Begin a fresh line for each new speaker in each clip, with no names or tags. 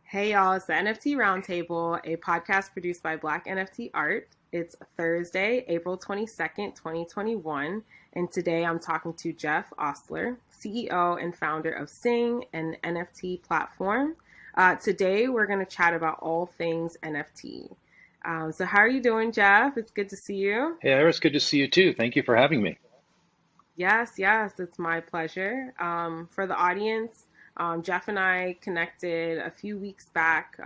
Hey y'all, it's the NFT Roundtable, a podcast produced by Black NFT Art. It's Thursday, April 22nd, 2021, and today I'm talking to Jeff Ostler, CEO and founder of Sing, an NFT platform. Today we're going to chat about all things NFT. So how are you doing, Jeff? It's good to see you.
Hey, Iris, good to see you too. Thank you for having me.
Yes, it's my pleasure. For the audience, Jeff and I connected a few weeks back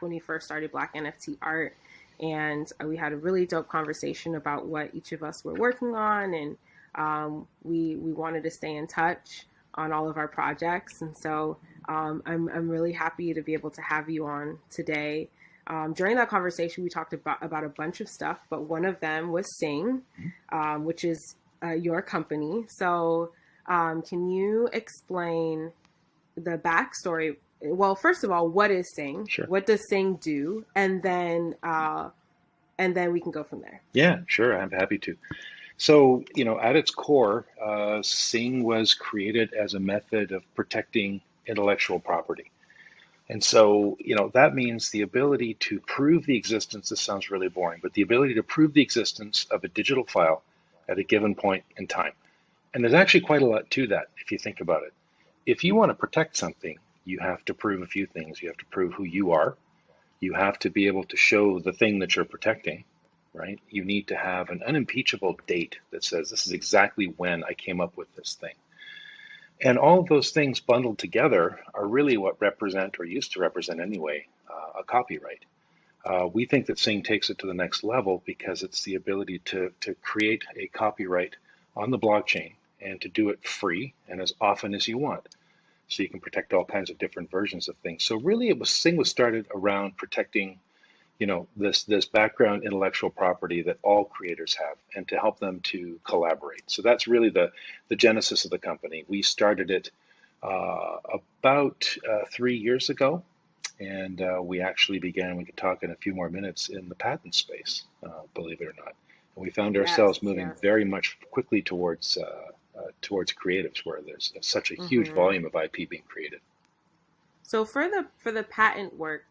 when we first started Black NFT Art, and we had a really dope conversation about what each of us were working on, and we wanted to stay in touch on all of our projects, and so I'm really happy to be able to have you on today. During that conversation, we talked about a bunch of stuff, but one of them was Sing, which is your company. So, can you explain the backstory? Well, first of all, what is Sing?
Sure.
What does Sing do? And then we can go from there.
Yeah, sure. I'm happy to. So, at its core, Sing was created as a method of protecting intellectual property. And so, that means the ability to prove the existence, this sounds really boring, but the ability to prove the existence of a digital file at a given point in time. And there's actually quite a lot to that if you think about it. If you want to protect something, you have to prove a few things. You have to prove who you are. You have to be able to show the thing that you're protecting, right? You need to have an unimpeachable date that says this is exactly when I came up with this thing. And all of those things bundled together are really what represent, or used to represent anyway, a copyright. We think that Sing takes it to the next level because it's the ability to create a copyright on the blockchain and to do it free and as often as you want. So you can protect all kinds of different versions of things. So really Sing was started around protecting, this background intellectual property that all creators have and to help them to collaborate. So that's really the genesis of the company. We started it about 3 years ago, and we actually began, we could talk in a few more minutes, in the patent space, believe it or not. And we found
Yes,
ourselves moving
yes.
very much quickly towards creatives, where there's such a huge
hmm
volume of IP being created.
So for the patent work,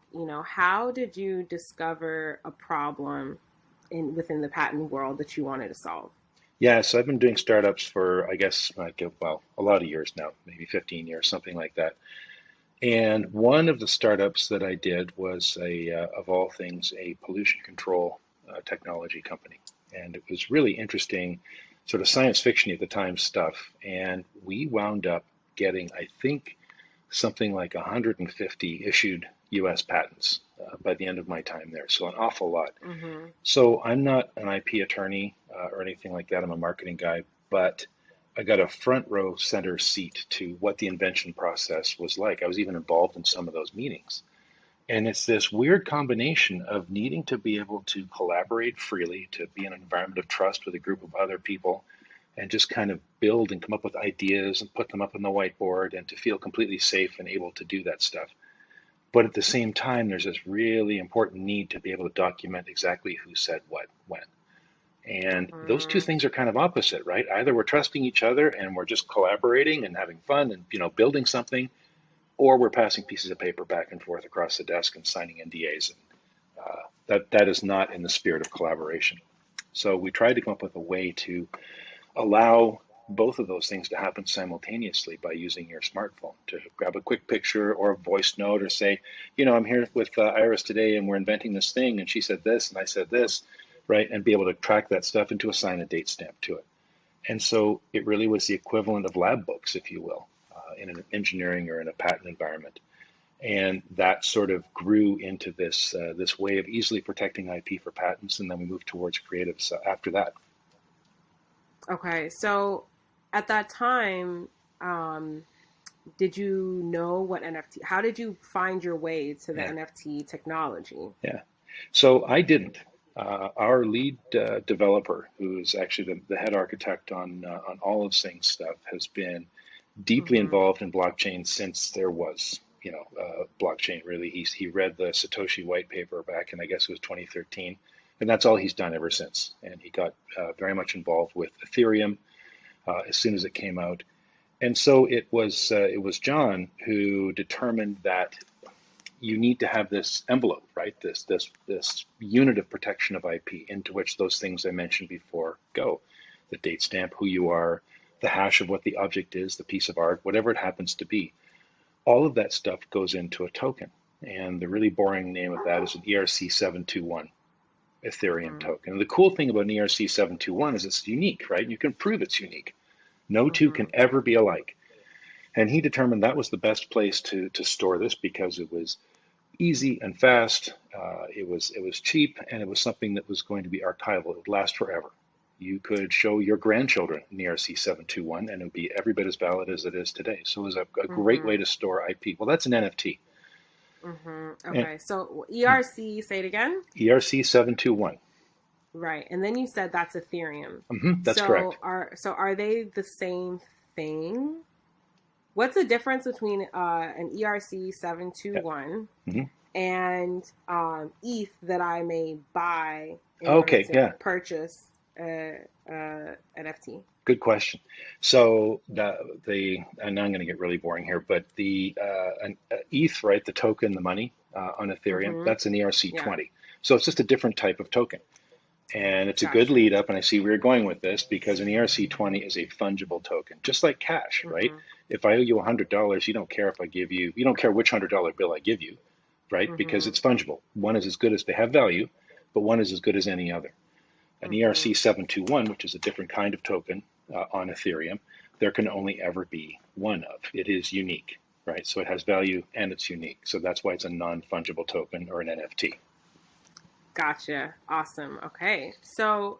how did you discover a problem within the patent world that you wanted to solve?
Yeah, so I've been doing startups for, I guess, well, a lot of years now, maybe 15 years, something like that. And one of the startups that I did was of all things, a pollution control technology company. And it was really interesting, sort of science fiction at the time stuff. And we wound up getting, I think, something like 150 issued US patents by the end of my time there. So an awful lot.
hmm
So I'm not an IP attorney or anything like that. I'm a marketing guy, but I got a front row center seat to what the invention process was like. I was even involved in some of those meetings. And it's this weird combination of needing to be able to collaborate freely, to be in an environment of trust with a group of other people, and just kind of build and come up with ideas and put them up on the whiteboard and to feel completely safe and able to do that stuff. But at the same time, there's this really important need to be able to document exactly who said what when. And those two
hmm
things are kind of opposite, right? Either we're trusting each other and we're just collaborating and having fun and building something, or we're passing pieces of paper back and forth across the desk and signing NDAs. And that is not in the spirit of collaboration. So we tried to come up with a way to allow both of those things to happen simultaneously by using your smartphone to grab a quick picture or a voice note or say, I'm here with Iris today and we're inventing this thing and she said this and I said this, right? And be able to track that stuff and to assign a date stamp to it. And so it really was the equivalent of lab books, if you will, in an engineering or in a patent environment. And that sort of grew into this way of easily protecting IP for patents, and then we moved towards creatives after that.
Okay, so at that time, um, did you know what NFT? How did you find your way to the
Yeah.
NFT technology?
Yeah. So I didn't. Our lead developer, who is actually the head architect on all of Sing's stuff, has been deeply
hmm
involved in blockchain since there was, blockchain. Really, he read the Satoshi white paper back in, I guess it was 2013, and that's all he's done ever since. And he got very much involved with Ethereum as soon as it came out. And so it was John who determined that you need to have this envelope, right? This unit of protection of IP into which those things I mentioned before go. The date stamp, who you are, the hash of what the object is, the piece of art, whatever it happens to be. All of that stuff goes into a token. And the really boring name of that is an ERC-721 Ethereum
Mm-hmm.
token. And the cool thing about an ERC-721 is it's unique, right? You can prove it's unique. No two can
Mm-hmm.
ever be alike. And he determined that was the best place to store this because it was easy and fast. It was cheap, and it was something that was going to be archival. It would last forever. You could show your grandchildren an ERC-721, and it would be every bit as valid as it is today. So it was a great way
Mm-hmm.
to store IP. Well, that's an NFT.
Mm-hmm.
And
Okay. So ERC, say it again.
ERC-721.
Right. And then you said that's Ethereum.
That's correct.
So are they the same thing? What's the difference between an ERC
Yeah.
721
hmm
and ETH that I may buy in order
Okay,
to
yeah,
purchase NFT?
good question. So and now I'm going to get really boring here, but ETH, right, the token, the money on Ethereum,
Mm-hmm.
that's an
Yeah.
ERC-20. So it's just a different type of token. And it's a good
Gotcha.
lead up, and I see where you're going with this because an ERC-20 is a fungible token, just like cash, right?
Mm-hmm.
If I owe you $100, you don't care if I give you, you don't care which $100 bill I give you, right? Because
Mm-hmm.
it's fungible. One is as good as they have value, but one is as good as any other. An
Mm-hmm.
ERC-721, which is a different kind of token on Ethereum, there can only ever be one of. It is unique, right? So it has value and it's unique. So that's why it's a non-fungible token or an NFT.
Gotcha. Awesome. Okay. So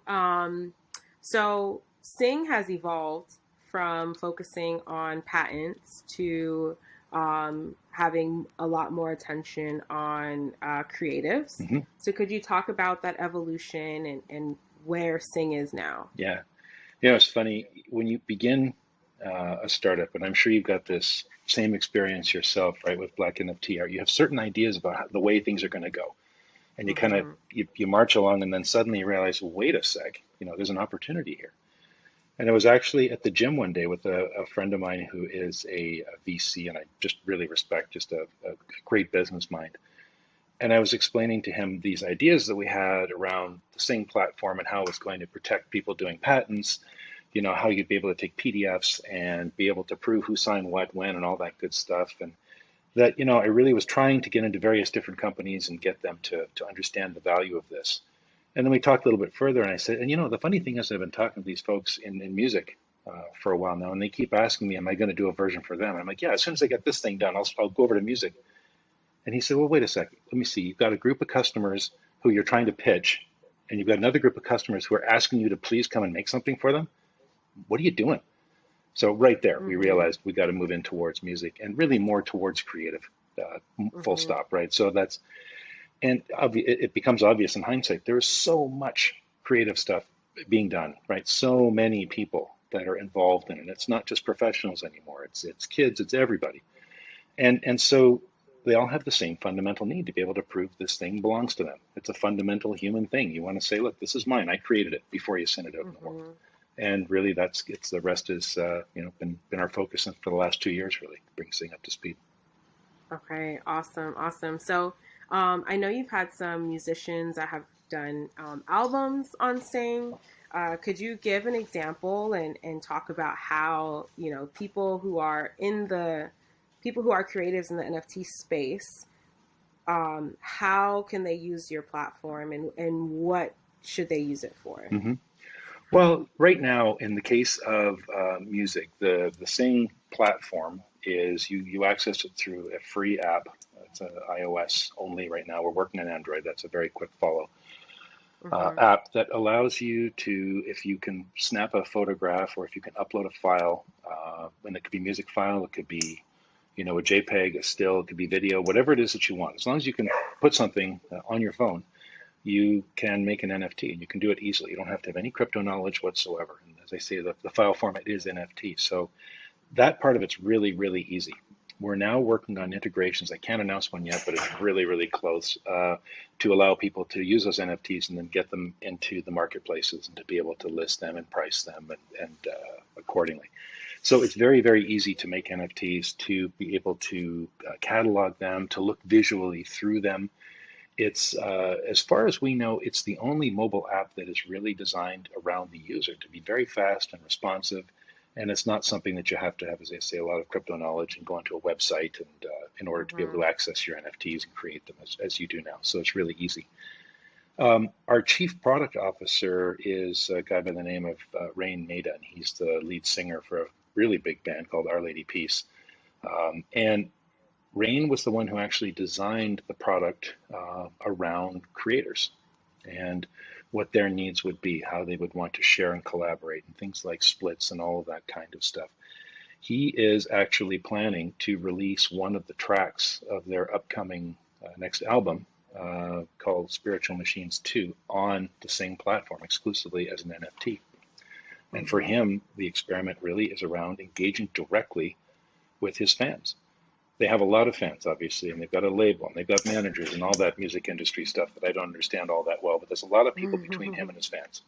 Sing has evolved from focusing on patents to having a lot more attention on creatives.
hmm
So could you talk about that evolution and where Sing is now?
Yeah. It's funny when you begin a startup, and I'm sure you've got this same experience yourself, right, with Black NFT art. You have certain ideas about the way things are going to go, and you kind of
Mm-hmm.
you march along, and then suddenly you realize, well, wait a sec, there's an opportunity here. And I was actually at the gym one day with a friend of mine who is a VC, and I just really respect, just a great business mind. And I was explaining to him these ideas that we had around the Sing platform and how it was going to protect people doing patents, how you'd be able to take PDFs and be able to prove who signed what, when, and all that good stuff. And that, I really was trying to get into various different companies and get them to understand the value of this. And then we talked a little bit further, and I said, and the funny thing is, I've been talking to these folks in music for a while now, and they keep asking me, am I going to do a version for them? And I'm like, yeah, as soon as I get this thing done, I'll go over to music. And he said, well, wait a second. Let me see. You've got a group of customers who you're trying to pitch, and you've got another group of customers who are asking you to please come and make something for them. What are you doing? So right there, we
Mm-hmm.
realized we got to move in towards music and really more towards creative, full
Mm-hmm.
stop, right? So and it becomes obvious in hindsight. There is so much creative stuff being done, right? So many people that are involved in it. It's not just professionals anymore. It's kids. It's everybody. And so they all have the same fundamental need to be able to prove this thing belongs to them. It's a fundamental human thing. You want to say, look, this is mine. I created it before you send it out in the world.
Mm-hmm.
And really, it's the rest is been our focus for the last 2 years, really, bring this thing up to speed.
Okay, awesome, awesome. So, I know you've had some musicians that have done albums on Sing. Could you give an example and talk about how, people who are creatives in the NFT space, how can they use your platform and what should they use it for?
hmm Well, right now, in the case of music, the Sing platform is you access it through a free app. It's iOS only right now. We're working on Android. That's a very quick follow
Mm-hmm.
app that allows you to, if you can snap a photograph or if you can upload a file, and it could be music file, it could be, a JPEG, a still, it could be video, whatever it is that you want. As long as you can put something on your phone, you can make an NFT and you can do it easily. You don't have to have any crypto knowledge whatsoever. And as I say, the file format is NFT. So that part of it's really, really easy. We're now working on integrations. I can't announce one yet, but it's really, really close to allow people to use those NFTs and then get them into the marketplaces and to be able to list them and price them and accordingly. So it's very, very easy to make NFTs, to be able to catalog them, to look visually through them. It's, as far as we know, it's the only mobile app that is really designed around the user to be very fast and responsive. And it's not something that you have to have, as I say, a lot of crypto knowledge and go onto a website and in order to be able
Mm-hmm.
to access your NFTs and create them as you do now. So it's really easy. Our chief product officer is a guy by the name of Rain Maida, and he's the lead singer for a really big band called Our Lady Peace. And Rain was the one who actually designed the product around creators and what their needs would be, how they would want to share and collaborate, and things like splits and all of that kind of stuff. He is actually planning to release one of the tracks of their upcoming next album called Spiritual Machines 2 on the same platform exclusively as an NFT. And for
Mm-hmm.
him, the experiment really is around engaging directly with his fans. They have a lot of fans, obviously, and they've got a label and they've got managers and all that music industry stuff that I don't understand all that well, but there's a lot of people between him and his fans.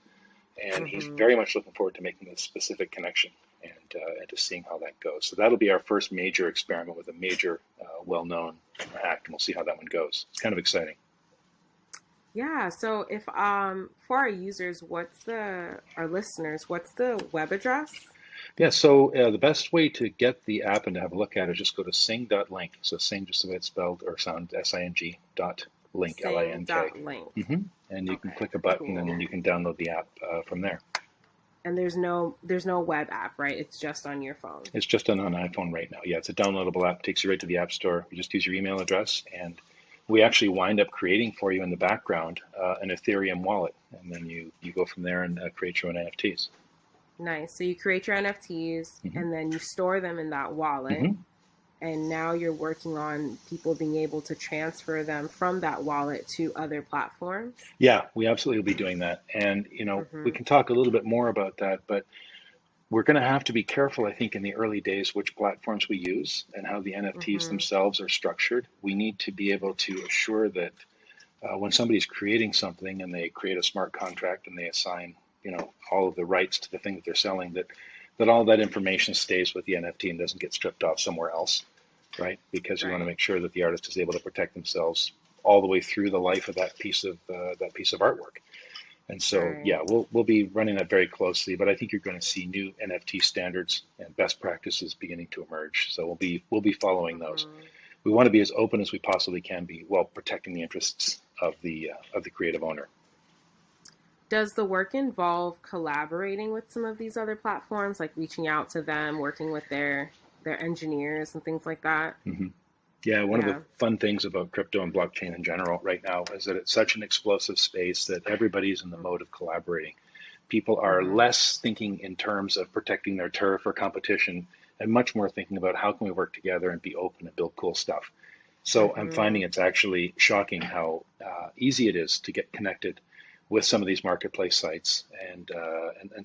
And he's
Mm-hmm.
very much looking forward to making this specific connection and to seeing how that goes. So that'll be our first major experiment with a major, well-known act, and we'll see how that one goes. It's kind of exciting.
Yeah, so if for our users, our listeners, what's the web address?
Yeah, so the best way to get the app and to have a look at it is just go to sing.link. So sing, just the way it's spelled or sound, SING dot link, LINK.
Sing.link.
And you can
Okay,
click a button and
cool.
then you can download the app from there.
And there's no web app, right? It's just on your phone.
It's just on iPhone right now. Yeah, it's a downloadable app. Takes you right to the App Store. You just use your email address, and we actually wind up creating for you in the background an Ethereum wallet, and then you go from there and create your own NFTs.
Nice. So you create your NFTs
Hmm.
and then you store them in that wallet.
Hmm.
And now you're working on people being able to transfer them from that wallet to other platforms.
Yeah, we absolutely will be doing that, and we
Mm-hmm.
can talk a little bit more about that, but we're going to have to be careful, I think, in the early days, which platforms we use and how the NFTs
Mm-hmm.
themselves are structured. We need to be able to assure that when somebody's creating something and they create a smart contract and they assign, all of the rights to the thing that they're selling, that all that information stays with the NFT and doesn't get stripped off somewhere else, right? Because you want to
Right.
make sure that the artist is able to protect themselves all the way through the life of that piece of artwork. And so,
Right.
yeah, we'll be running that very closely. But I think you're going to see new NFT standards and best practices beginning to emerge. So we'll be following those.
Mm-hmm.
We want to be as open as we possibly can be, while protecting the interests of the creative owner.
Does the work involve collaborating with some of these other platforms, like reaching out to them, working with their engineers and things like that?
Hmm. Yeah, one of the
Yeah.
fun things about crypto and blockchain in general right now is that it's such an explosive space that everybody's in the mode of collaborating. People are
Mm-hmm.
less thinking in terms of protecting their turf or competition and much more thinking about how can we work together and be open and build cool stuff. So I'm finding
Mm-hmm.
it's actually shocking how easy it is to get connected with some of these marketplace sites and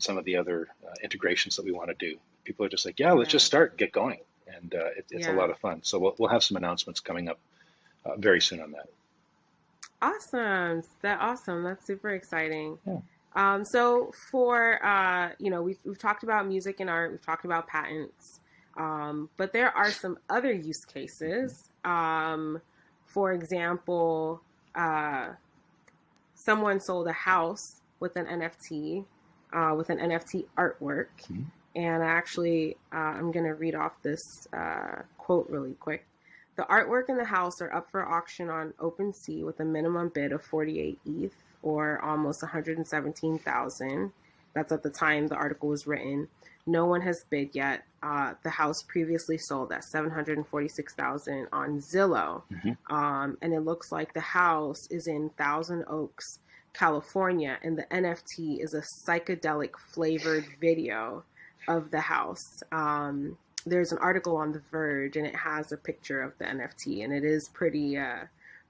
some of the other integrations that we want to do. People are just like, yeah, let's just
Right.
start, get going, and it's a
Yeah.
lot of fun. So we'll have some announcements coming up very soon on that.
Awesome. Awesome. That's super exciting.
Yeah.
So for we've talked about music and art, we've talked about patents, but there are some other use cases. For example, someone sold a house with an NFT, with an NFT artwork,
Mm-hmm.
and actually, I'm gonna read off this quote really quick. The artwork and the house are up for auction on OpenSea with a minimum bid of 48 ETH, or almost 117,000. That's at the time the article was written. No one has bid yet. The house previously sold at 746,000 on Zillow,
Mm-hmm.
and it looks like the house is in Thousand Oaks, California, and the NFT is a psychedelic flavored video of the house. There's an article on The Verge, and it has a picture of the NFT, and it is pretty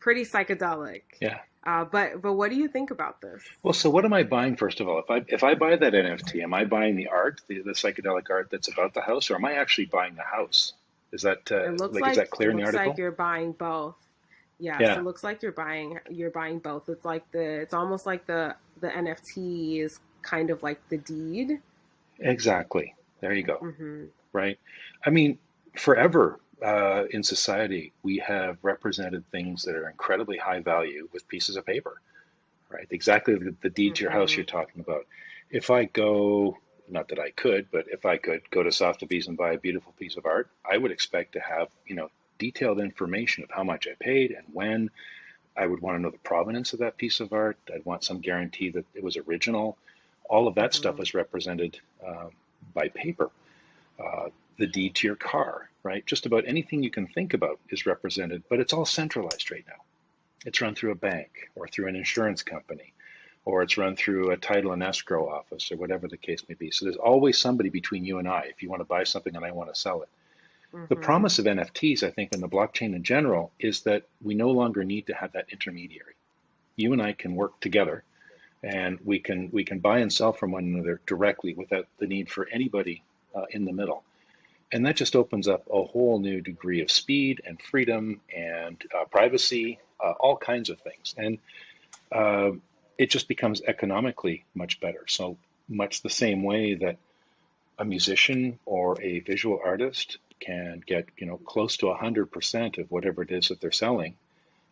psychedelic.
Yeah.
But what do you think about this?
Well, so what am I buying first of all? If I buy that NFT, am I buying the art, the psychedelic art that's about the house, or am I actually buying the house? Is that
It looks
like, is
like
that clear in the article?
you're buying both. Yes, it
Yeah,
looks like you're buying both. It's almost like the NFT is kind of like the deed.
exactly. There you go.
Mm-hmm.
Right. I mean, forever in society, we have represented things that are incredibly high value with pieces of paper, right? Exactly the deed to your house
Mm-hmm.
you're talking about. If I go, not that I could, but if I could go to Sotheby's and buy a beautiful piece of art, I would expect to have, detailed information of how much I paid and when. I would want to know the provenance of that piece of art. I'd want some guarantee that it was original. All of that stuff
Mm-hmm.
is represented by paper. The deed to your car, right? Just about anything you can think about is represented, but it's all centralized right now. It's run through a bank or through an insurance company, or it's run through a title and escrow office or whatever the case may be. So there's always somebody between you and I if you want to buy something and I want to sell it. The
Mm-hmm.
promise of NFTs, I think, and the blockchain in general, is that we no longer need to have that intermediary. You and I can work together and we can buy and sell from one another directly without the need for anybody in the middle. And that just opens up a whole new degree of speed and freedom and privacy, all kinds of things. And uh, it just becomes economically much better. So much the same way that a musician or a visual artist can get, close to 100% of whatever it is that they're selling.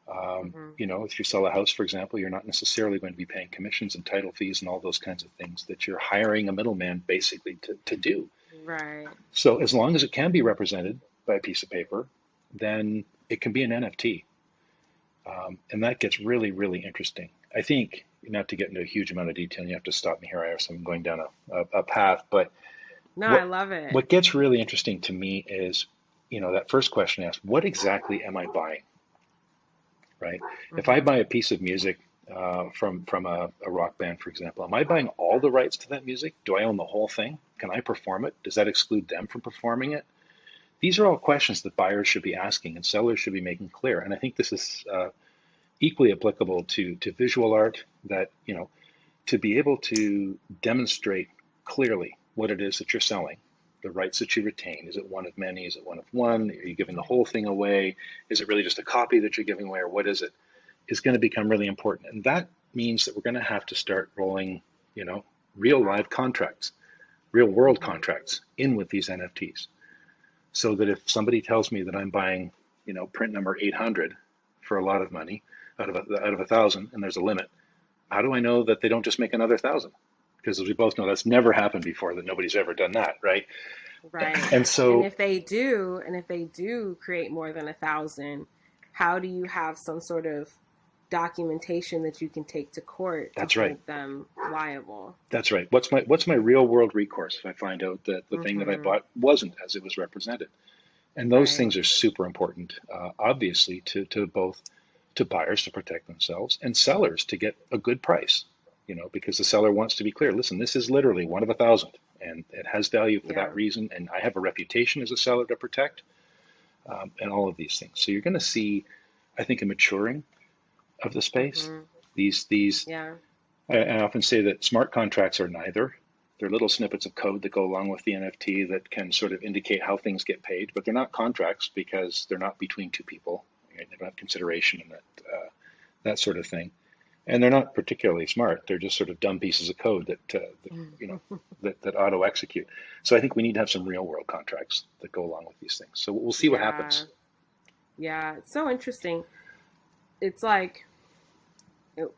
Mm-hmm.
If you sell a house, for example, you're not necessarily going to be paying commissions and title fees and all those kinds of things that you're hiring a middleman basically to do.
Right.
So as long as it can be represented by a piece of paper, then it can be an NFT. And that gets really, really interesting. I think, not to get into a huge amount of detail, and you have to stop me here, Iris, I'm going down a path, but
No, I
what
love it.
what gets really interesting to me is, that first question asked, what exactly am I buying, right? If I
Mm-hmm.
buy a piece of music from a rock band, for example, am I buying all the rights to that music? Do I own the whole thing? Can I perform it? Does that exclude them from performing it? These are all questions that buyers should be asking and sellers should be making clear. And I think this is equally applicable to visual art, that, to be able to demonstrate clearly what it is that you're selling, the rights that you retain. Is it one of many? Is it one of one? Are you giving the whole thing away? Is it really just a copy that you're giving away, or what is it? Is going to become really important. And that means that we're going to have to start rolling, you know, real live contracts, real world
Mm-hmm.
contracts in with these NFTs. So that if somebody tells me that I'm buying, print number 800 for a lot of money out of 1,000, and there's a limit, how do I know that they don't just make another 1,000? Because as we both know, that's never happened before. That nobody's ever done that, right?
Right.
And so
And if they do create more than 1,000, how do you have some sort of documentation that you can take to court to
that's right.
hold them liable?
That's right. What's my real world recourse if I find out that the thing that I
Mm-hmm.
bought wasn't as it was represented? And those
Right.
things are super important, obviously, to both to buyers to protect themselves and sellers to get a good price. Because the seller wants to be clear. Listen, this is literally one of 1,000, and it has value for
Yeah.
that reason. And I have a reputation as a seller to protect, and all of these things. So you're going to see, I think, a maturing of the space.
Mm-hmm.
These
Yeah.
I often say that smart contracts are neither. They're little snippets of code that go along with the NFT that can sort of indicate how things get paid, but they're not contracts because they're not between two people. Right? They don't have consideration and that sort of thing, and they're not particularly smart. They're just sort of dumb pieces of code that you know that auto execute. So I think we need to have some real world contracts that go along with these things. So we'll see what
Yeah.
happens.
Yeah. It's so interesting. It's like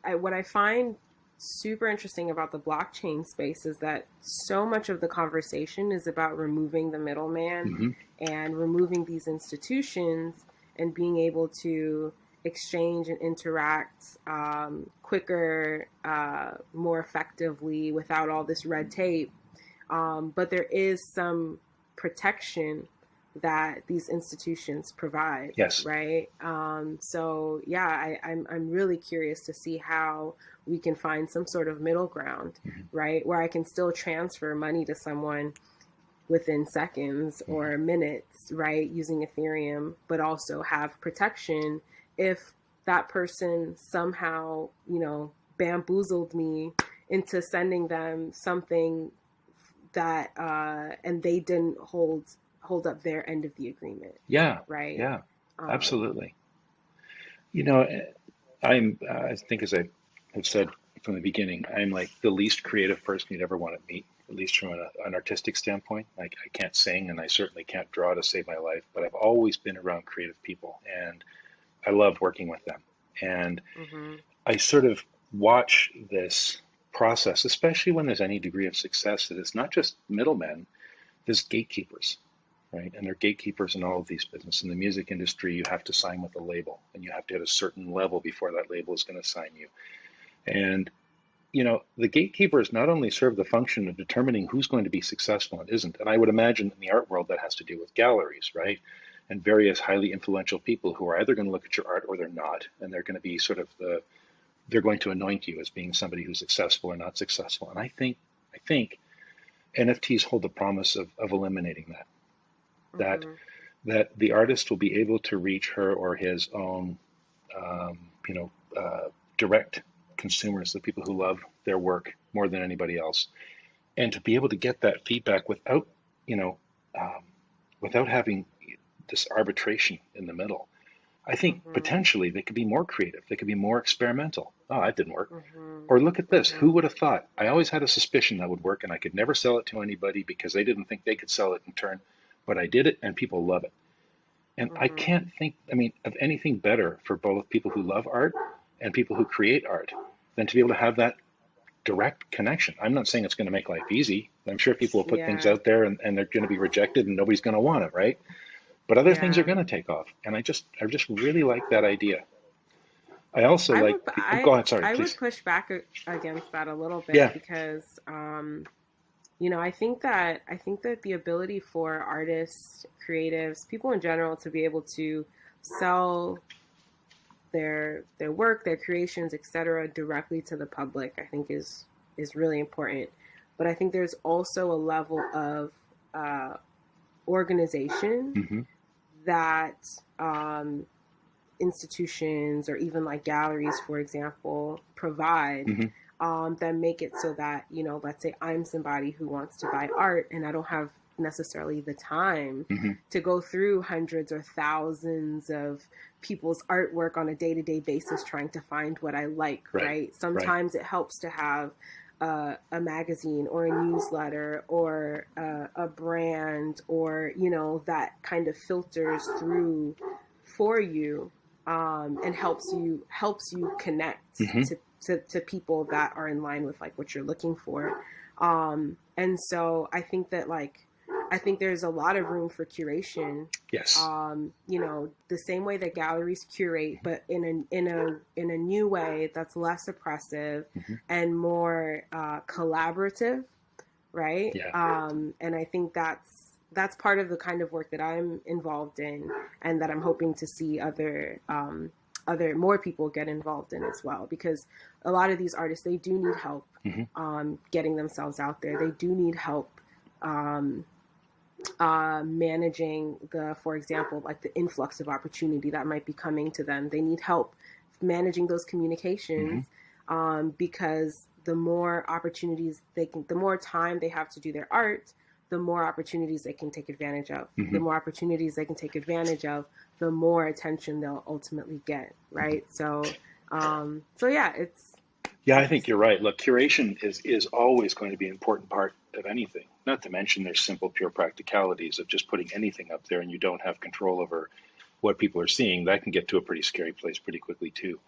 what I find super interesting about the blockchain space is that so much of the conversation is about removing the middleman
Hmm.
and removing these institutions and being able to exchange and interact quicker, more effectively without all this red tape. But there is some protection that these institutions provide,
Yes.
right? So yeah, I'm really curious to see how we can find some sort of middle ground,
Hmm.
right, where I can still transfer money to someone within seconds
Hmm.
or minutes, right, using Ethereum, but also have protection if that person somehow, bamboozled me into sending them something that and they didn't hold up their end of the agreement,
Yeah.
right?
Yeah.
Um,
Absolutely. You know, I think, as I have said from the beginning, I'm like the least creative person you'd ever want to meet. at least from an artistic standpoint. I can't sing and I certainly can't draw to save my life, but I've always been around creative people and I love working with them. And
Mm-hmm.
I sort of watch this process, especially when there's any degree of success, that it's not just middlemen, there's gatekeepers, right? And they're gatekeepers in all of these businesses. In the music industry, you have to sign with a label and you have to hit a certain level before that label is going to sign you. And the gatekeepers not only serve the function of determining who's going to be successful and isn't, and I would imagine in the art world that has to do with galleries, right? And various highly influential people who are either going to look at your art or they're not, and they're going to be sort of they're going to anoint you as being somebody who's successful or not successful. And I think NFTs hold the promise of eliminating that. That
Mm-hmm.
that the artist will be able to reach her or his own, um, direct consumers, the people who love their work more than anybody else, and to be able to get that feedback you know, um, without having this arbitration in the middle. I think
Mm-hmm.
potentially they could be more creative. They could be more experimental. Oh, that didn't work.
Mm-hmm.
Or look at this. Who
Mm-hmm.
would have thought? I always had a suspicion that would work, and I could never sell it to anybody because they didn't think they could sell it in turn. But I did it, and people love it. And I
Mm-hmm.
can't think, I mean, of anything better for both people who love art and people who create art than to be able to have that direct connection. I'm not saying it's going to make life easy. I'm sure people will put things
Yeah.
out there and they're going to be rejected and nobody's going to want it, right? But other things are
Yeah.
going to take off. And I just really like that idea. I also
I
like
would
oh, go ahead, sorry,
I would
please.
push back against that a little bit
Yeah.
because I think that the ability for artists, creatives, people in general to be able to sell their work, their creations, etc., directly to the public, I think is really important. But I think there's also a level of uh, organization
Hmm.
that um, institutions or even like galleries, for example, provide
Hmm.
that make it so that, let's say I'm somebody who wants to buy art and I don't have necessarily the time
Hmm.
to go through hundreds or thousands of people's artwork on a day-to-day basis trying to find what I like,
Right.
right?
Right.
Sometimes it helps to have a magazine or a newsletter or a brand or that kind of filters through for you and helps you connect
Hmm.
to people that are in line with like what you're looking for. And so I think there's a lot of room for curation.
Yes.
The same way that galleries curate, but in a new way that's less oppressive
Hmm.
and more collaborative, right?
Yeah.
And I think that's part of the kind of work that I'm involved in, and that I'm hoping to see other more people get involved in as well, because a lot of these artists, they do need help
Hmm.
getting themselves out there. They do need help um, managing for example, like the influx of opportunity that might be coming to them. They need help managing those
Hmm.
communications because the more time they have to do their art, the more opportunities they can take advantage of. The
Hmm.
more opportunities they can take advantage of, the more attention they'll ultimately get, right? So yeah, it's
Yeah, I think you're
interesting.
right. Look, curation is always going to be an important part of anything. Not to mention there's simple, pure practicalities of just putting anything up there and you don't have control over what people are seeing. That can get to a pretty scary place pretty quickly too.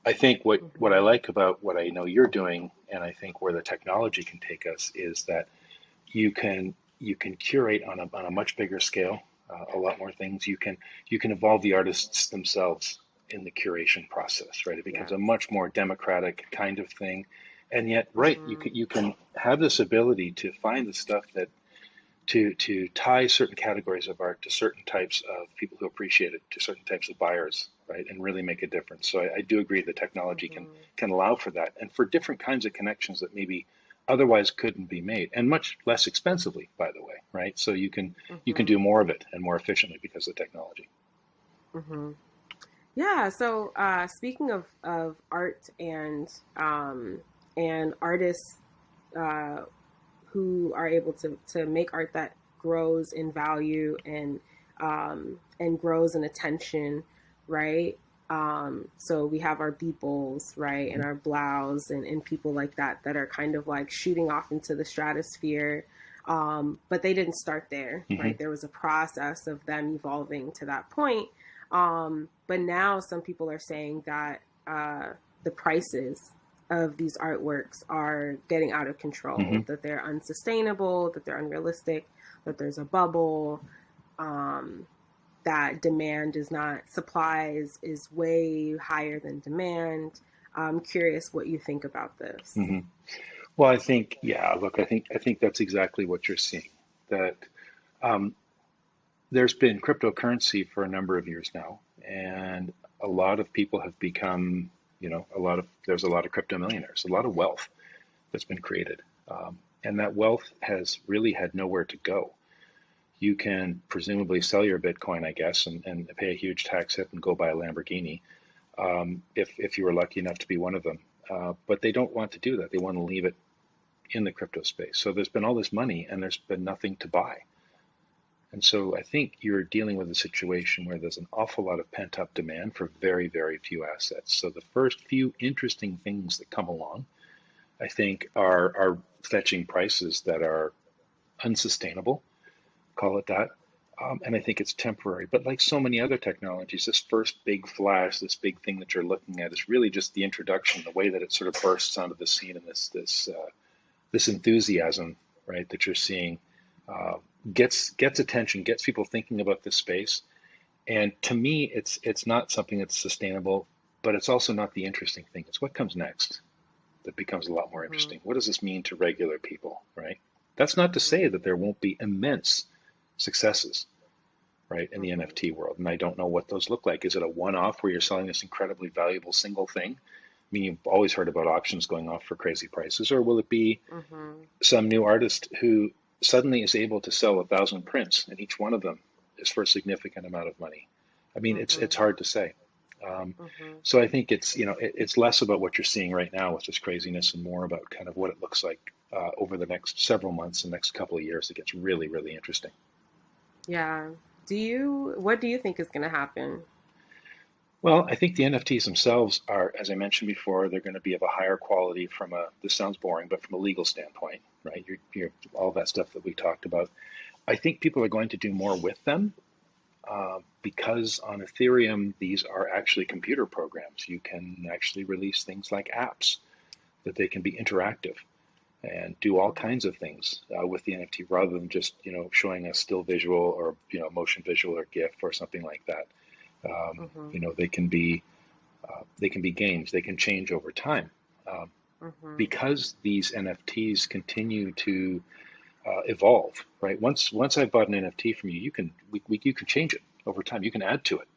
I think what I
Mm-hmm.
like about what I know you're doing, and I think where the technology can take us, is that you can curate on a much bigger scale, a lot more things. You can involve the artists themselves in the curation process, right? It becomes
Yes.
a much more democratic kind of thing, and yet, right, you
Mm-hmm.
can you can have this ability to find the stuff that to tie certain categories of art to certain types of people who appreciate it, to certain types of buyers, right, and really make a difference. So I do agree that technology can
Mm-hmm.
can allow for that, and for different kinds of connections that maybe otherwise couldn't be made, and much less expensively, by the way, right? So you can
Mm-hmm.
do more of it and more efficiently because of technology.
Mm-hmm. Yeah. So speaking of art and artists uh, who are able to make art that grows in value and grows in attention, right? So we have our Beeples, right, and our Blows and people like that are kind of like shooting off into the stratosphere. But they didn't start there,
Hmm.
right? There was a process of them evolving to that point. But now some people are saying that the prices of these artworks are getting out of
Hmm.
control, that they're unsustainable, that they're unrealistic, that there's a bubble, um, that demand is not, supplies is way higher than demand. I'm curious what you think about this.
Hmm. Well, I think, yeah, look, I think that's exactly what you're seeing. That um, there's been cryptocurrency for a number of years now, and a lot of people have become, there's a lot of crypto millionaires, a lot of wealth that's been created. And that wealth has really had nowhere to go. You can presumably sell your Bitcoin, I guess, and pay a huge tax hit and go buy a Lamborghini, if you were lucky enough to be one of them. But they don't want to do that. They want to leave it in the crypto space. So there's been all this money and there's been nothing to buy. And so I think you're dealing with a situation where there's an awful lot of pent up demand for very, very few assets. So the first few interesting things that come along, I think, are fetching prices that are unsustainable, call it that. And I think it's temporary. But like so many other technologies, this first big flash, this big thing that you're looking at, is really just the introduction, the way that it sort of bursts onto the scene, and this enthusiasm, right, that you're seeing, uh, gets attention, gets people thinking about this space. And to me, it's not something that's sustainable, but it's also not the interesting thing. It's what comes next that becomes a lot more
Mm-hmm.
interesting. What does this mean to regular people, right? That's not to say that there won't be immense successes, right, in the
Mm-hmm.
NFT world. And I don't know what those look like. Is it a one-off where you're selling this incredibly valuable single thing? I mean, you've always heard about auctions going off for crazy prices, or will it be
Mm-hmm.
some new artist who suddenly is able to sell 1,000 prints, and each one of them is for a significant amount of money? I mean, it's
Mm-hmm.
hard to say. Um,
Mm-hmm.
so I think it's less about what you're seeing right now with this craziness and more about kind of what it looks like over the next several months and next couple of years. It gets really, really interesting.
Yeah. What do you think is going to happen?
Well, I think the NFTs themselves are, as I mentioned before, they're going to be of a higher quality this sounds boring, but from a legal standpoint, right? All that stuff that we talked about. I think people are going to do more with them because on Ethereum, these are actually computer programs. You can actually release things like apps that they can be interactive and do all
Mm-hmm.
kinds of things with the NFT rather than just showing a still visual or motion visual or GIF or something like that.
Mm-hmm.
They can be games. They can change over time. Um,
Mm-hmm.
because these NFTs continue to evolve, right? Once I bought an NFT from you, you can change it over time. You can add to it,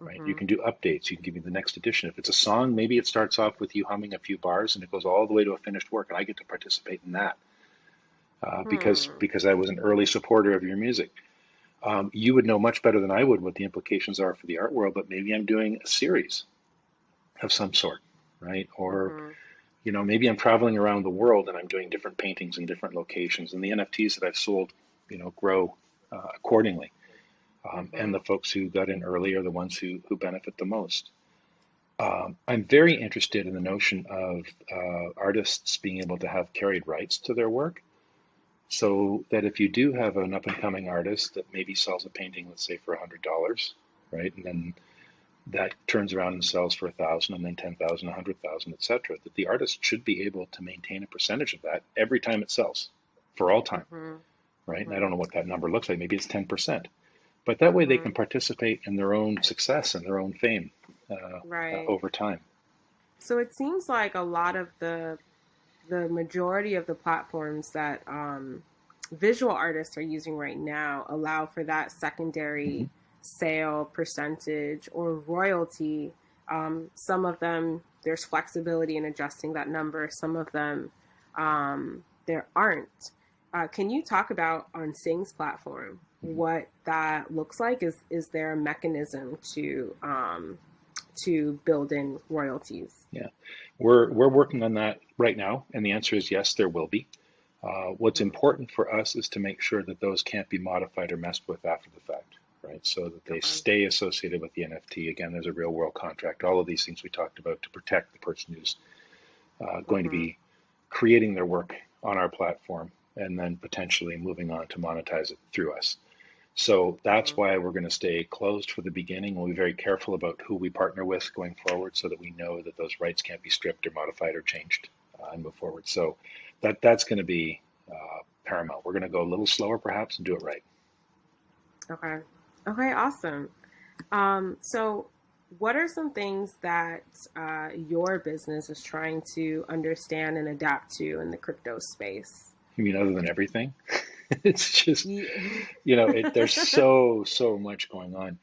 right? You
Mm-hmm.
can do updates. You can give me the next edition. If it's a song, maybe it starts off with you humming a few bars and it goes all the way to a finished work, and I get to participate in that
Hmm.
because I was an early supporter of your music. You would know much better than I would what the implications are for the art world, but maybe I'm doing a series of some sort, right? Or
Mm-hmm.
maybe I'm traveling around the world and I'm doing different paintings in different locations, and the NFTs that I've sold, grow accordingly. And
Mm-hmm.
the folks who got in early are the ones who benefit the most. I'm very interested in the notion of artists being able to have carried rights to their work, so that if you do have an up and coming artist that maybe sells a painting, let's say for $100, right, and then that turns around and sells for 1,000, and then 10,000, 100,000, etc., that the artist should be able to maintain a percentage of that every time it sells for all time,
Mm-hmm.
right? And I
Mm-hmm.
don't know what that number looks like. Maybe it's 10%, but that way they
Mm-hmm.
can participate in their own success and their own fame
Right.
over time.
So it seems like a lot of the majority of the platforms that visual artists are using right now allow for that
Mm-hmm.
secondary sale percentage or royalty. Some of them, there's flexibility in adjusting that number. Some of them, there aren't. Can you talk about on Sing's platform
Mm-hmm.
what that looks like? Is there a mechanism to build in royalties?
Yeah, we're working on that right now, and the answer is yes, there will be. What's
Mm-hmm.
important for us is to make sure that those can't be modified or messed with after the fact, right? So that they
Okay.
stay associated with the NFT. Again, there's a real world contract, all of these things we talked about to protect the person who's going to
Mhm.
be creating their work on our platform and then potentially moving on to monetize it through us. So that's
Mhm.
why we're going to stay closed for the beginning. We'll be very careful about who we partner with going forward so that we know that those rights can't be stripped or modified or changed and move forward. So that's going to be paramount. We're going to go a little slower perhaps and do it right.
Okay. Okay. Awesome. So, what are some things that your business is trying to understand and adapt to in the crypto space?
I mean, other than everything, it's just,
Yeah.
there's so much going on.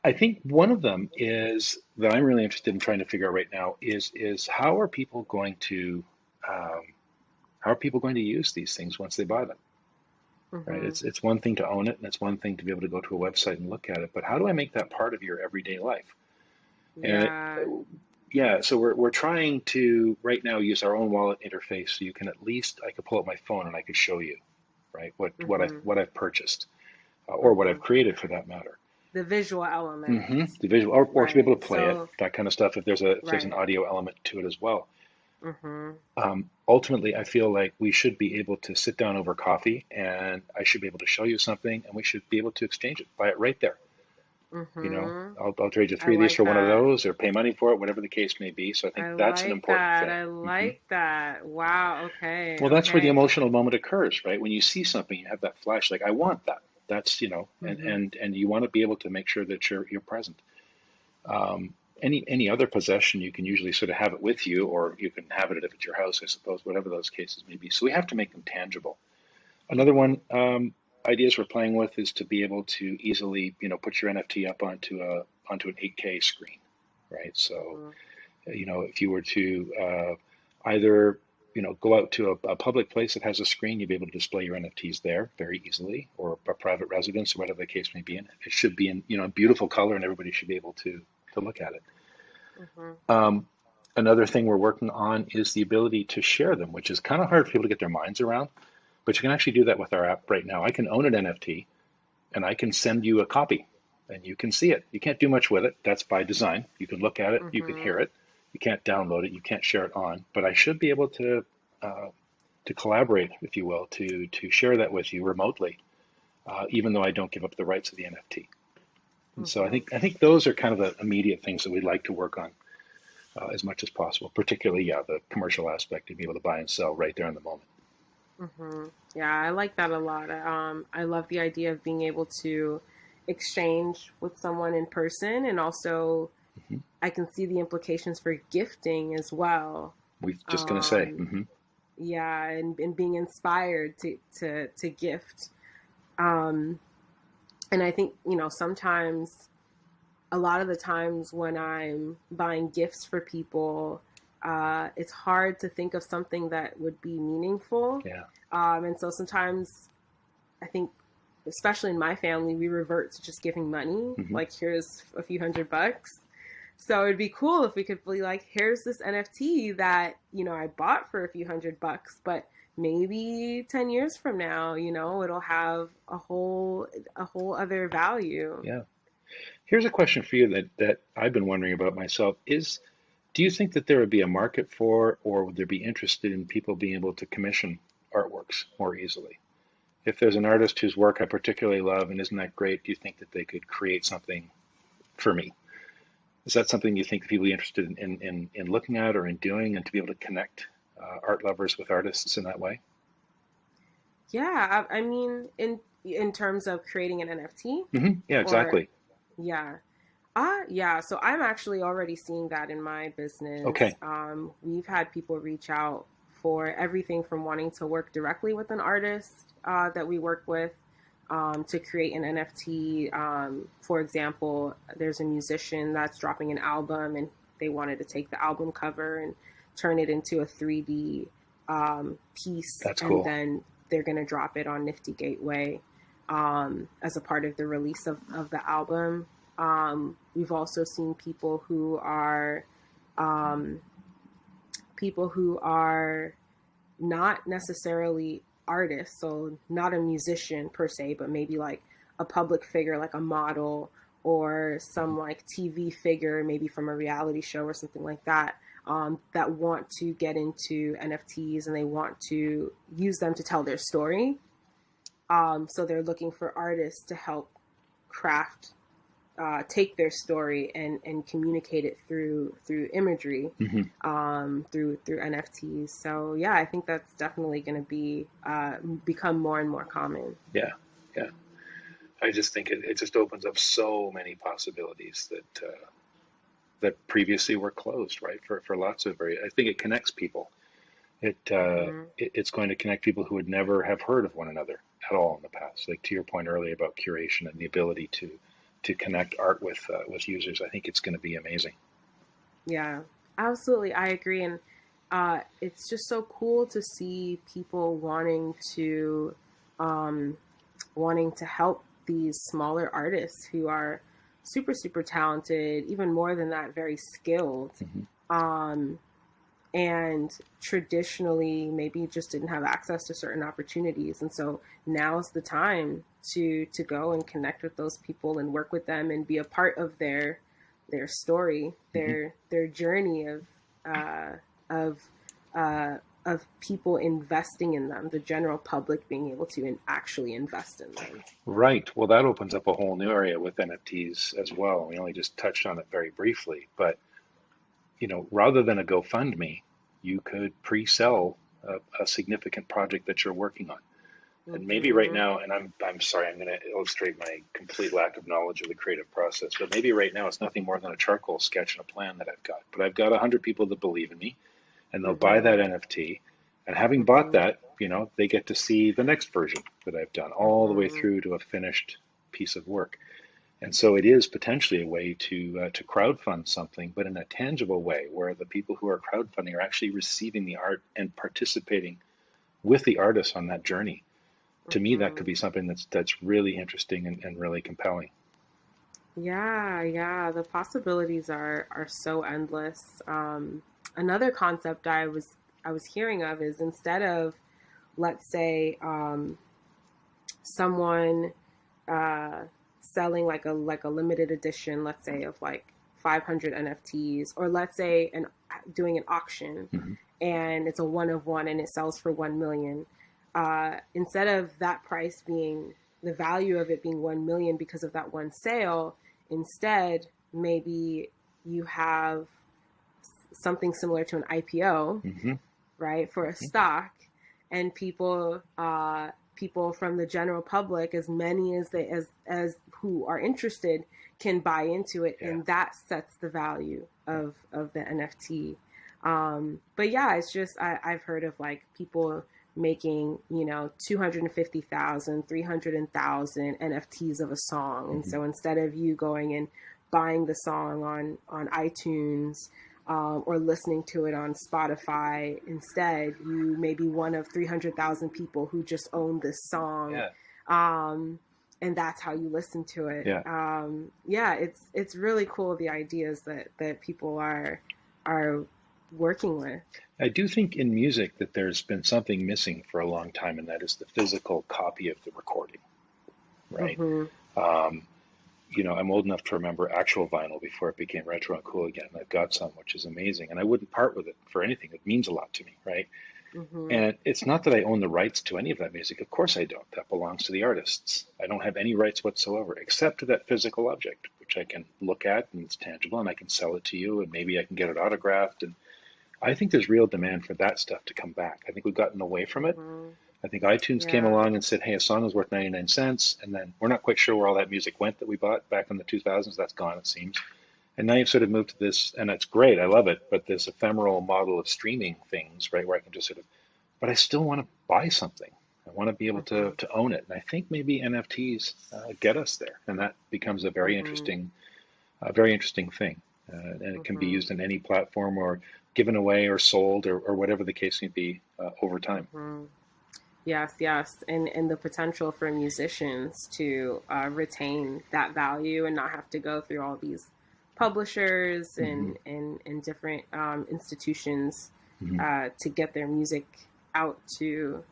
I think one of them is that I'm really interested in trying to figure out right now is um, how are people going to use these things once they buy them, right?
Mhm.
It's one thing to own it, and it's one thing to be able to go to a website and look at it, but how do I make that part of your everyday life? And
Yeah.
yeah, so we're trying to right now use our own wallet interface, so you can at least I could pull up my phone and I could show you, right,
Mhm.
what I've purchased or what I've
Mhm.
created for that matter.
The visual element,
The visual, or to be able
right?
to play it,
So,
that kind of stuff. If there's an
right.
audio element to it as well.
Mhm.
Ultimately, I feel like we should be able to sit down over coffee, and I should be able to show you something, and we should be able to exchange it, buy it right there.
Mhm.
I'll trade you
I
three of these
like
for one of
that.
those, or pay money for it, whatever the case may be. So I think
I
that's an
like
important
that.
thing.
I
Hmm.
like that. Wow. Okay.
Well, that's where the
Okay.
emotional moment occurs, right? When you see something, you have that flash, like I want that. That's
Mhm.
and you want to be able to make sure that you're present. Um, any other possession, you can usually sort of have it with you, or you can have it if it's your house, I suppose, whatever those cases may be. So we have to make them tangible. Another
Mhm.
one, ideas we're playing with is to be able to easily, put your NFT up onto an 8K screen, right? So,
Mhm.
if you were to either, go out to a public place that has a screen, you'd be able to display your NFTs there very easily, or a private residence, or whatever the case may be. And it should be in, beautiful color, and everybody should be able to look at it.
Mhm.
Um, Another thing we're working on is the ability to share them, which is kind of hard for people to get their minds around. But you can actually do that with our app right now. I can own an NFT and I can send you a copy and you can see it. You can't do much with it. That's by design. You can look at it, you can hear
Mhm.
it. You can't download it, you can't share it on, but I should be able uh, to collaborate, if you will, to share that with you remotely, even though I don't give up the rights of the NFT. And so
Mhm.
I think those are kind of the immediate things that we'd like to work on as much as possible. Particularly, yeah, the commercial aspect to be able to buy and sell right there in the moment.
Yeah, I like that a lot. I love the idea of being able to exchange with someone in person, and also
Mm-hmm.
I can see the implications for gifting as well.
We're just going to say,
Um, yeah, and being inspired to gift. Um, and I think, sometimes a lot of the times when I'm buying gifts for people, it's hard to think of something that would be meaningful.
yeah.
And so sometimes I think, especially in my family, we revert to just giving money.
Mm-hmm.
Like, here's a few $100. So it'd be cool if we could be like, here's this NFT that, I bought for a few $100, but maybe 10 years from now, it'll have a whole other value.
Yeah. Here's a question for you that I've been wondering about myself is, do you think that there would be a market for, or would there be interested in people being able to commission artworks more easily? If there's an artist whose work I particularly love and isn't that great, do you think that they could create something for me? Is that something you think people are interested in looking at or in doing, and to be able to connect art lovers with artists in that way?
Yeah, I mean, in terms of creating an NFT,
Yeah,
or
exactly.
yeah. Yeah, so I'm actually already seeing that in my business.
Okay,
We've had people reach out for everything from wanting to work directly with an artist that we work with to create an NFT. For example, there's a musician that's dropping an album, and they wanted to take the album cover and turn it into a 3D piece,
that's
and
cool.
then they're going to drop it on Nifty Gateway as a part of the release of the album. We've also seen um, people who are not necessarily artists, so not a musician per se, but maybe like a public figure like a model or some like TV figure, maybe from a reality show or something like that, that want to get into NFTs and they want to use them to tell their story. So they're looking for artists to help craft, take their story and communicate it through imagery, through NFTs. So yeah, I think that's definitely going to be become more and more common.
Yeah, yeah. I just think it just opens up so many possibilities that previously were closed, right? For lots of I think it connects people. It's going to connect people who would never have heard of one another at all in the past. Like to your point earlier about curation and the ability to connect art with users, I think it's going to be amazing.
Yeah, absolutely. I agree. And it's just so cool to see people um, wanting to help these smaller artists who are super, super talented, even more than that, very skilled. Um, and traditionally maybe just didn't have access to certain opportunities. And so now's the time to go and connect with those people and work with them and be a part of their story, their journey uh, of of people investing in them, the general public being able to actually invest in them.
Right. Well, that opens up a whole new area with NFTs as well. We only just touched on it very briefly, but rather than a GoFundMe, you could pre-sell a significant project that you're working on. And maybe right now, and I'm sorry, I'm going to illustrate my complete lack of knowledge of the creative process, but maybe right now it's nothing more than a charcoal sketch and a plan that I've got. But I've got 100 people that believe in me, and they'll buy that NFT. And having bought that, they get to see the next version that I've done all the way through to a finished piece of work. And so it is potentially a way to crowdfund something, but in a tangible way, where the people who are crowdfunding are actually receiving the art and participating with the artist on that journey. To me, that could be something that's really interesting and really compelling.
Yeah, the possibilities are so endless. Another concept I was hearing of is instead of, let's say, someone selling like a limited edition, let's say of like 500 NFTs, or let's say doing an auction, and it's a one of one and it sells for 1 million. Instead of that price being the value of it being 1 million because of that one sale, instead maybe you have something similar to an IPO, right, for a stock, and people from the general public, as many as who are interested, can buy into it, and that sets the value of the NFT. But yeah, it's just I've heard of like people making 250,000, 300,000 NFTs of a song, and so instead of you going and buying the song on iTunes, or listening to it on Spotify, instead you may be one of 300,000 people who just own this song, and that's how you listen to it. It's really cool, the ideas that people are working with.
I do think in music that there's been something missing for a long time, and that is the physical copy of the recording, right? I'm old enough to remember actual vinyl before it became retro and cool again. I've got some, which is amazing, and I wouldn't part with it for anything. It means a lot to me, right? And it's not that I own the rights to any of that music. Of course I don't. That belongs to the artists. I don't have any rights whatsoever, except to that physical object, which I can look at and it's tangible, and I can sell it to you, and maybe I can get it autographed. And I think there's real demand for that stuff to come back. I think we've gotten away from it. I think iTunes came along and said, hey, a song is worth 99 cents. And then we're not quite sure where all that music went that we bought back in the 2000s. That's gone, it seems. And now you've sort of moved to this, and it's great. I love it. But this ephemeral model of streaming things, right, where I can just but I still want to buy something. I want to be able to own it. And I think maybe NFTs get us there. And that becomes a very interesting thing. And it can be used in any platform or given away or sold or whatever the case may be over time.
Yes, and the potential for musicians to retain that value and not have to go through all these publishers and different institutions to get their music out to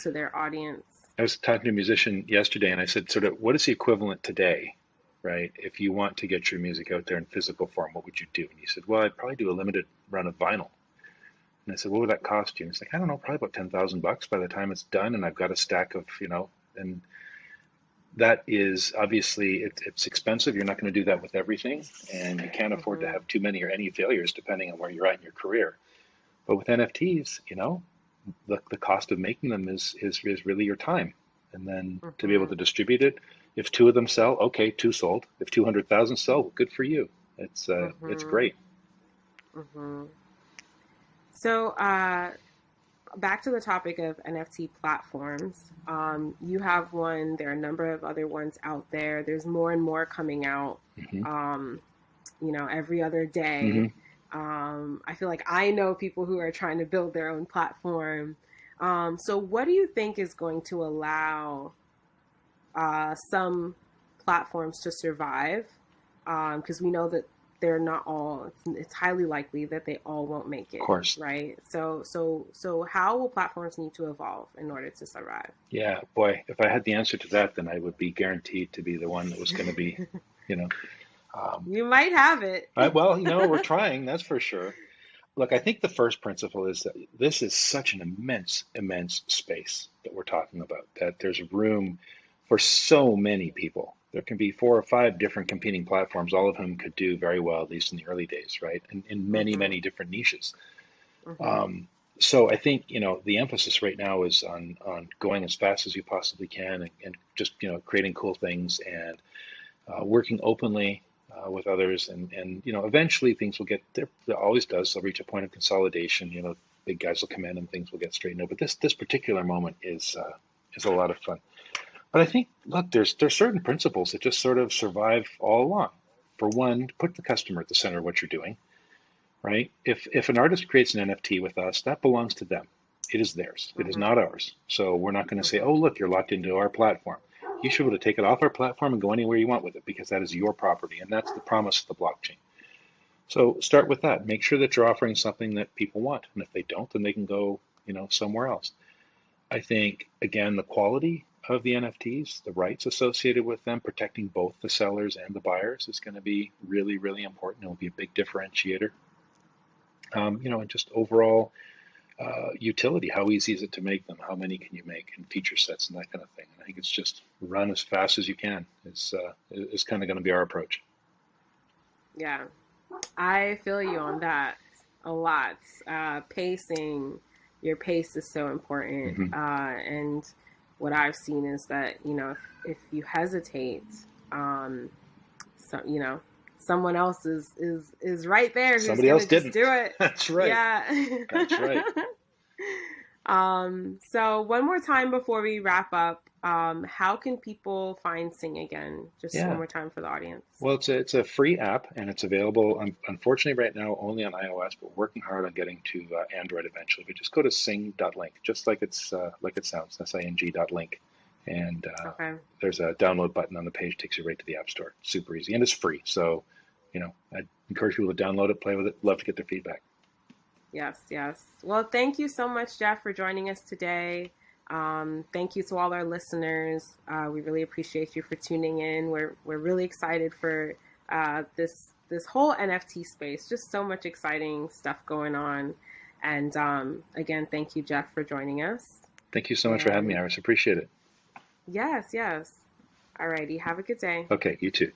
their audience.
I was talking to a musician yesterday and I said, sort of, what is the equivalent today, right? If you want to get your music out there in physical form, what would you do? And he said, well, I'd probably do a limited run of vinyl. And I said, what would that cost you? And he's like, I don't know, probably about $10,000 by the time it's done. And I've got a stack of, and that is obviously it's expensive. You're not going to do that with everything. And you can't afford to
Mm-hmm.
have too many or any failures depending on where you're at in your career. But with NFTs, the cost of making them is really your time. And then to be able
Mm-hmm.
to distribute it, if two of them sell, okay, two sold. If 200,000 sell, good for you. It's
Mm-hmm.
great.
Mm-hmm. So, back to the topic of NFT platforms. You have one. There are a number of other ones out there. There's more and more coming out.
Hmm.
Um, every other day.
Hmm.
I feel like I know people who are trying to build their own platform. So, what do you think is going to allow some platforms to survive? Because we know that they're not all. It's highly likely that they all won't make
Of
it,
course.
right? So, how will platforms need to evolve in order to survive?
Yeah, boy, if I had the answer to that, then I would be guaranteed to be the one that was going to be, you know, um,
You might have it.
well, we're trying, that's for sure. Look, I think the first principle is that this is such an immense, immense space that we're talking about, that there's room for so many people. There can be 4 or 5 different competing platforms, all of whom could do very well, at least in the early days, right? And in many,
Mm-hmm.
many different niches.
Mm-hmm.
Um, so I think, the emphasis right now is on going as fast as you possibly can and just, creating cool things and working openly with others, and eventually things will get there. It always does. They'll reach a point of consolidation. Big guys will come in and things will get straightened out. But this particular moment is a lot of fun. But I think, look, there's certain principles that just sort of survive all along. For one, put the customer at the center of what you're doing, right? If an artist creates an NFT with us, that belongs to them. It is theirs. It is
Mm-hmm.
not ours. So we're not going to say,
Mm-hmm.
oh, look, you're locked into our platform. You should be able to take it off our platform and go anywhere you want with it because that is your property. And that's the promise of the blockchain. So start with that. Make sure that you're offering something that people want. And if they don't, then they can go, somewhere else. I think, again, the quality of the NFTs, the rights associated with them, protecting both the sellers and the buyers is going to be really, really important. It will be a big differentiator. And just overall utility. How easy is it to make them? How many can you make? And feature sets and that kind of thing. And I think it's just run as fast as you can. It's kind of going to be our approach.
Yeah, I feel you on that a lot. Pacing, your pace is so important.
Hmm.
And what I've seen is that, if you hesitate, so, someone else is right there who's
Somebody
going
else
to just
didn't.
do it.
That's right.
Yeah.
That's right.
So one more time before we wrap up, how can people find Sing again? Just one
Yeah.
more time for the audience.
Well, it's a free app and it's available, unfortunately, right now only on iOS, but working hard on getting to Android eventually. But just go to sing.link, just like like it sounds, SING.link. And
Okay.
there's a download button on the page, takes you right to the App Store. Super easy, and it's free. So, I'd encourage people to download it, play with it. Love to get their feedback.
Yes, yes. Well, thank you so much, Jeff, for joining us today. Thank you to all our listeners. We really appreciate you for tuning in. We're really excited for this whole NFT space. Just so much exciting stuff going on. And again, thank you, Jeff, for joining us.
Thank you so much for having me,
And
Iris. Appreciate it.
yes, yes. Alrighty. Have a good day.
Okay, you too.